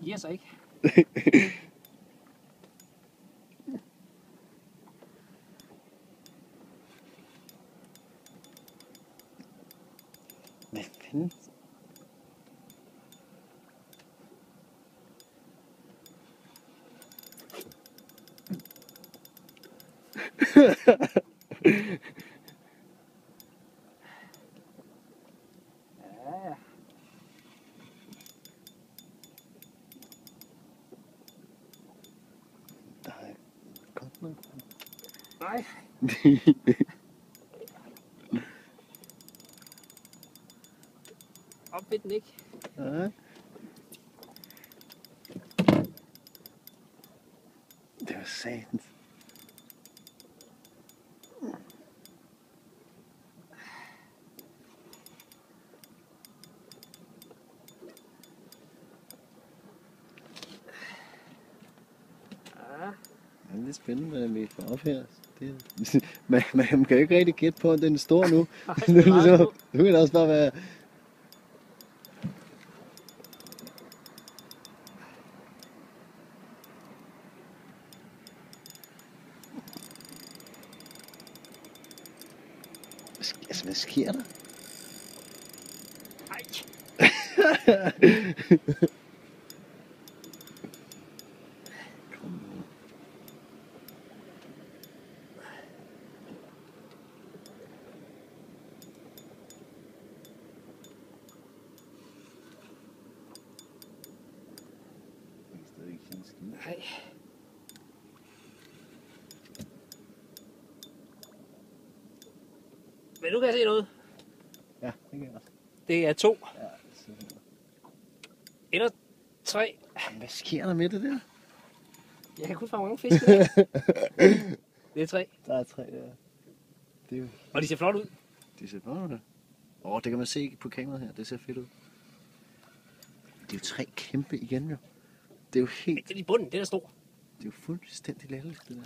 giver sig ikke. Hvad fanden? Ja, ja. Der er godt nok. Nej. Op ved den ikke. Ja. Det var satans. Ja. Ja, det er spændende, hvad vi får op her. Det, man kan jo ikke rigtig gætte på, at den er stor nu. Nej, det er meget små. Nu kan det også bare være... Altså, hvad sker der? Ej. Kom nu. Jeg kan stadig ikke kende skide. Nej. Men nu kan jeg se noget. Ja, det kan jeg også. Det er 2 Ja, så... eller 3. Jamen, hvad sker der med det der? Jeg kan kun fange mange fisk i dag. Det er 3. Der er 3 der. Det er jo... Og de ser flot ud. Det ser godt ud. Det kan man se på kameraet her. Det ser fedt ud. Det er jo 3 kæmpe igen, jo. Det er jo helt... Men det er i bunden, det er stor. Det er jo fuldstændig latterligt, det der.